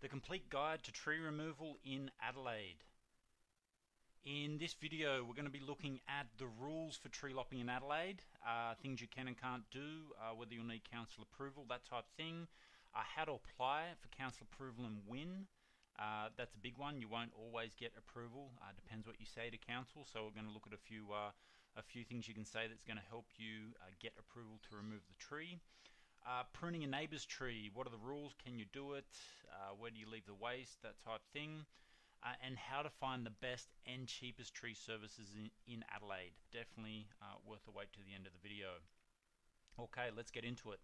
The complete guide to tree removal in Adelaide. In this video, we're going to be looking at the rules for tree lopping in Adelaide, things you can and can't do, whether you'll need council approval, that type of thing, how to apply for council approval and when. That's a big one. You won't always get approval. Depends what you say to council. So we're going to look at a few things you can say that's going to help you get approval to remove the tree. Pruning a neighbour's tree. What are the rules? Can you do it? Where do you leave the waste? That type of thing. And how to find the best and cheapest tree services in Adelaide. Definitely worth the wait to the end of the video. Okay, let's get into it.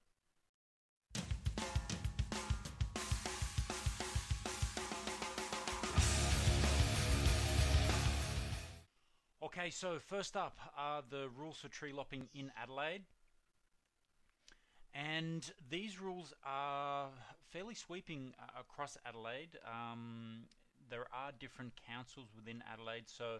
Okay, so first up are the rules for tree lopping in Adelaide. And these rules are fairly sweeping across Adelaide. There are different councils within Adelaide, so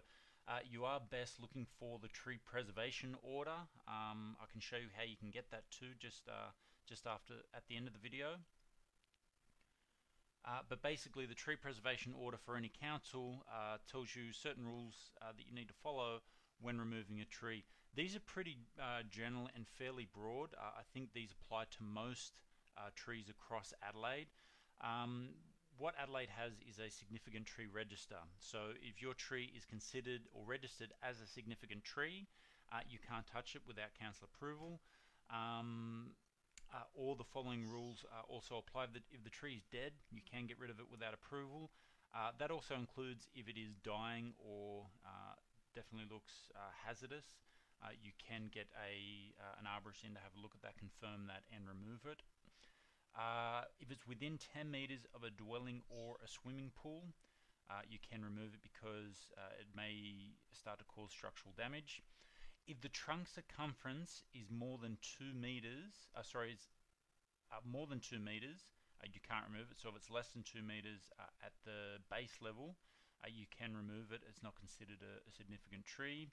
you are best looking for the tree preservation order. I can show you how you can get that too just at the end of the video. But basically the tree preservation order for any council tells you certain rules that you need to follow when removing a tree. These are pretty general and fairly broad. I think these apply to most trees across Adelaide. What Adelaide has is a significant tree register. So if your tree is considered or registered as a significant tree, you can't touch it without council approval. All the following rules also apply. That if the tree is dead, you can get rid of it without approval. That also includes if it is dying or definitely looks hazardous. You can get an arborist in to have a look at that, confirm that, and remove it. If it's within 10 meters of a dwelling or a swimming pool, you can remove it because it may start to cause structural damage. If the trunk circumference is more than 2 meters, more than 2 meters, you can't remove it. So if it's less than 2 meters at the base level, you can remove it. It's not considered a significant tree.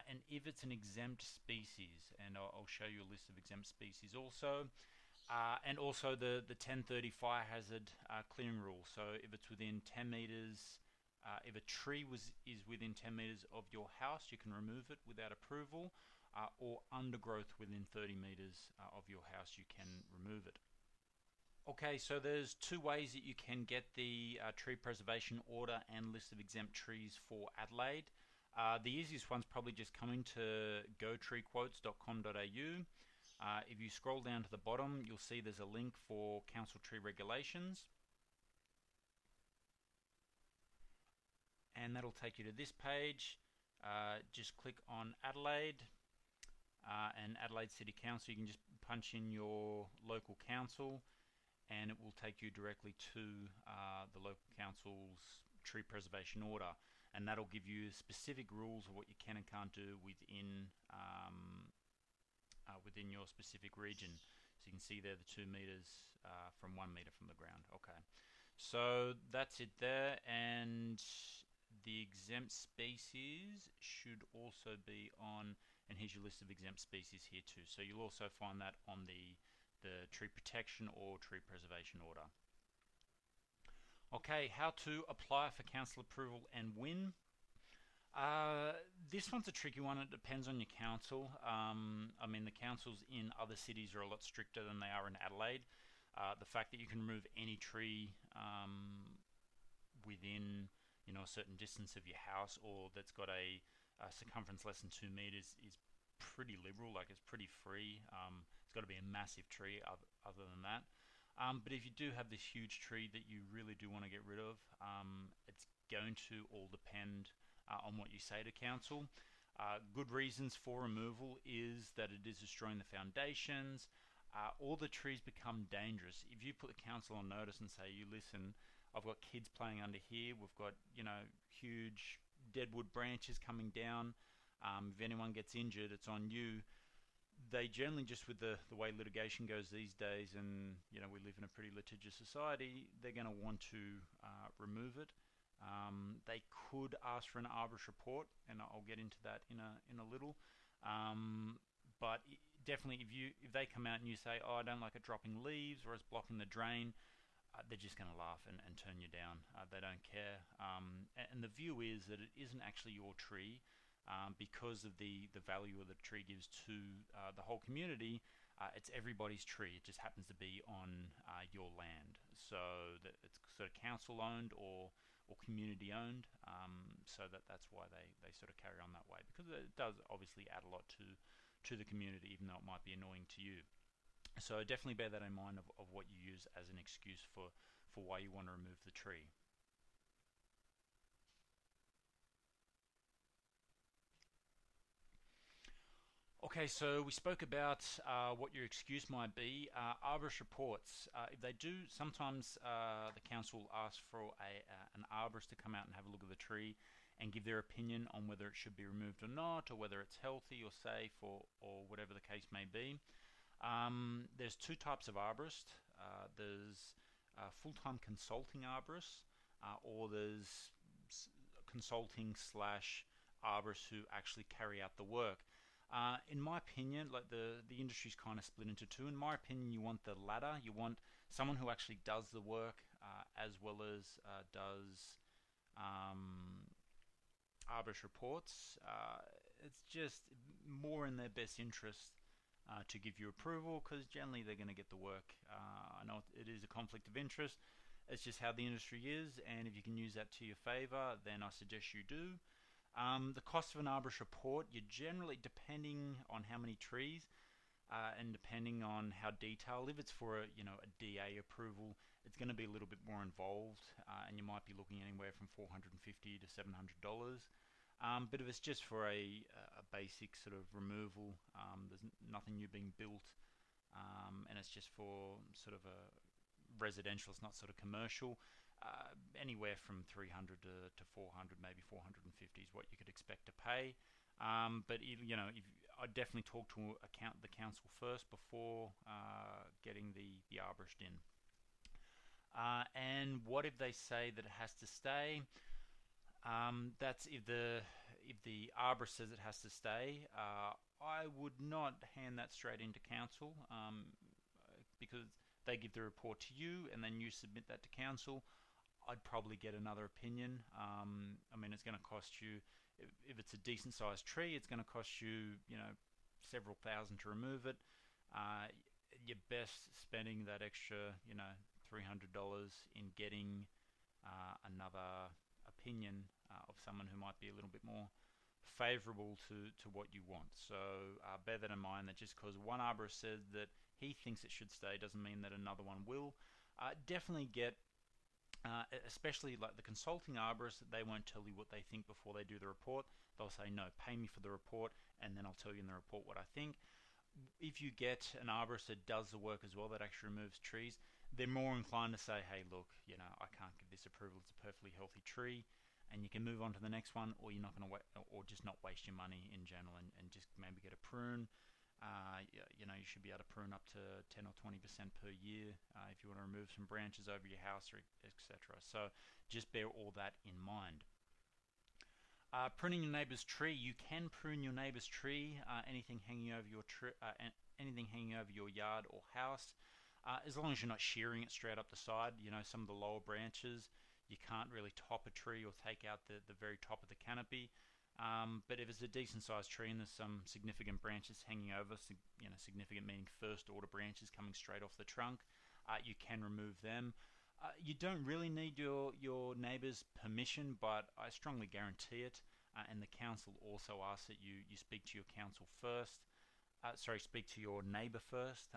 And if it's an exempt species, and I'll show you a list of exempt species also. And also the 1030 fire hazard clearing rule. So if it's within 10 meters, if a tree is within 10 meters of your house, you can remove it without approval, or undergrowth within 30 meters of your house, you can remove it. Okay, so there's two ways that you can get the tree preservation order and list of exempt trees for Adelaide. The easiest one's probably just coming to gotreequotes.com.au. If you scroll down to the bottom, you'll see there's a link for council tree regulations. And that'll take you to this page. Just click on Adelaide and Adelaide City Council. You can just punch in your local council and it will take you directly to the local council's tree preservation order. And that'll give you specific rules of what you can and can't do within within your specific region. So you can see there the 2 meters from 1 meter from the ground. Okay, so that's it there, and the exempt species should also be on, and here's your list of exempt species here too. So you'll also find that on the tree protection or tree preservation order. Okay, how to apply for council approval and when. This one's a tricky one. It depends on your council. I mean, the councils in other cities are a lot stricter than they are in Adelaide. The fact that you can remove any tree within a certain distance of your house, or that's got a circumference less than 2 meters, is pretty liberal. Like, it's pretty free. It's got to be a massive tree other than that. But if you do have this huge tree that you really do want to get rid of, it's going to all depend on what you say to council. Good reasons for removal is that it is destroying the foundations. All the trees become dangerous. If you put the council on notice and say, you listen, I've got kids playing under here, we've got huge deadwood branches coming down, if anyone gets injured, it's on you. They generally, just with the way litigation goes these days, and we live in a pretty litigious society, they're going to want to remove it. They could ask for an arborist report, and I'll get into that in a little. But definitely, if they come out and you say, oh, I don't like it dropping leaves or it's blocking the drain, they're just going to laugh and turn you down. They don't care. And the view is that it isn't actually your tree because of the value that the tree gives to the whole community. It's everybody's tree. It just happens to be on your land. So that it's sort of council owned or community owned. So that's why they sort of carry on that way, because it does obviously add a lot to the community, even though it might be annoying to you. So definitely bear that in mind of what you use as an excuse for why you want to remove the tree. Okay, so we spoke about what your excuse might be. Arborist reports. If they do, sometimes the council asks for an arborist to come out and have a look at the tree and give their opinion on whether it should be removed or not, or whether it's healthy or safe, or whatever the case may be. There's two types of arborist. There's full-time consulting arborists, or there's consulting slash arborists who actually carry out the work. In my opinion, like the industry's kind of split into two. In my opinion, you want the latter. You want someone who actually does the work as well as does arborist reports. It's just more in their best interest to give you approval, because generally they're going to get the work. I know it is a conflict of interest. It's just how the industry is, and if you can use that to your favor, then I suggest you do. The cost of an arborist report, you generally, depending on how many trees and depending on how detailed, if it's for a DA approval, it's going to be a little bit more involved, and you might be looking anywhere from $450 to $700. But if it's just for a basic sort of removal, there's nothing new being built, and it's just for sort of a residential, it's not sort of commercial. Anywhere from 300 to 400, maybe 450 is what you could expect to pay. But I'd definitely talk to the council first before getting the arborist in. And what if they say that it has to stay? That's if the arborist says it has to stay. I would not hand that straight into council, because they give the report to you and then you submit that to council. I'd probably get another opinion. I mean, it's going to cost you, if it's a decent sized tree, it's going to cost you, several thousand to remove it. You're best spending that extra, $300 in getting another opinion of someone who might be a little bit more favorable to what you want. So bear that in mind, that just because one arborist says that he thinks it should stay doesn't mean that another one will. Definitely get especially like the consulting arborists, they won't tell you what they think before they do the report. They'll say, no, pay me for the report, and then I'll tell you in the report what I think. If you get an arborist that does the work as well, that actually removes trees, they're more inclined to say, hey, look, I can't give this approval, it's a perfectly healthy tree, and you can move on to the next one, or you're not going to or just not waste your money in general, and just maybe get a prune. You should be able to prune up to 10 or 20% per year if you want to remove some branches over your house, or etc. So just bear all that in mind. Pruning your neighbour's tree. You can prune your neighbour's tree. Anything hanging over your anything hanging over your yard or house, as long as you're not shearing it straight up the side. Some of the lower branches, you can't really top a tree or take out the very top of the canopy. But if it's a decent sized tree and there's some significant branches hanging over, significant meaning first order branches coming straight off the trunk, you can remove them. You don't really need your neighbour's permission, but I strongly guarantee it. And the council also asks that you speak to your council first. Speak to your neighbour first.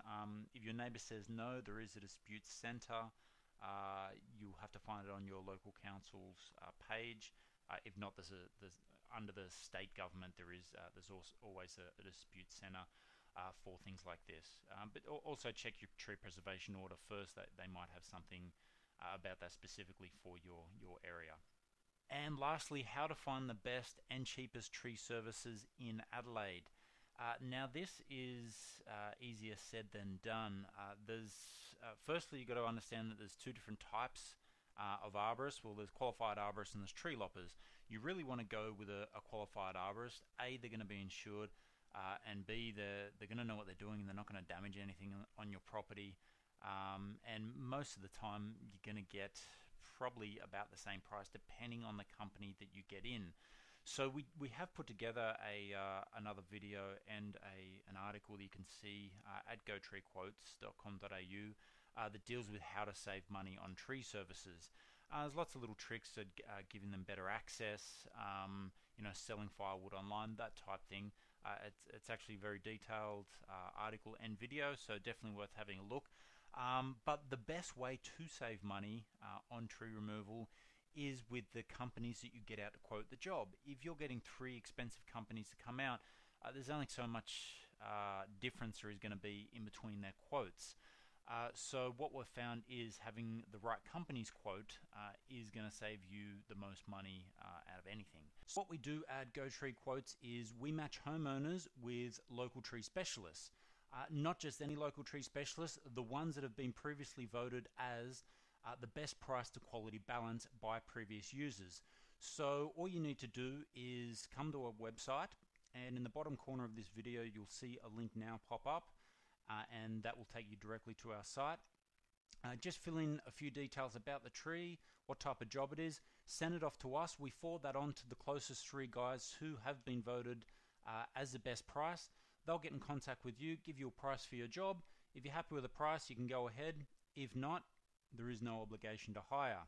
If your neighbour says no, there is a dispute centre. You'll have to find it on your local council's page. If not, there's under the state government, there's always a dispute centre for things like this. But also check your tree preservation order first. That they might have something about that specifically for your area. And lastly, how to find the best and cheapest tree services in Adelaide. Now this is easier said than done. Firstly, you've got to understand that there's two different types of arborists. Well, there's qualified arborists and there's tree loppers. You really want to go with a qualified arborist. A, they're going to be insured, and B, they're going to know what they're doing, and they're not going to damage anything on your property. and most of the time you're going to get probably about the same price depending on the company that you get in. So we have put together another video and an article that you can see at gotreequotes.com.au that deals with how to save money on tree services. There's lots of little tricks at giving them better access, selling firewood online, that type thing. It's actually a very detailed article and video, so definitely worth having a look. But the best way to save money on tree removal is with the companies that you get out to quote the job. If you're getting 3 expensive companies to come out, there's only so much difference there is going to be in between their quotes. So what we've found is having the right company's quote is going to save you the most money out of anything. So what we do at Go Tree Quotes is we match homeowners with local tree specialists. Not just any local tree specialists, the ones that have been previously voted as the best price to quality balance by previous users. So all you need to do is come to our website, and in the bottom corner of this video you'll see a link now pop up, and that will take you directly to our site. Just fill in a few details about the tree, what type of job it is, send it off to us. We forward that on to the closest 3 guys who have been voted as the best price. They'll get in contact with you, give you a price for your job. If you're happy with the price, you can go ahead. If not, there is no obligation to hire.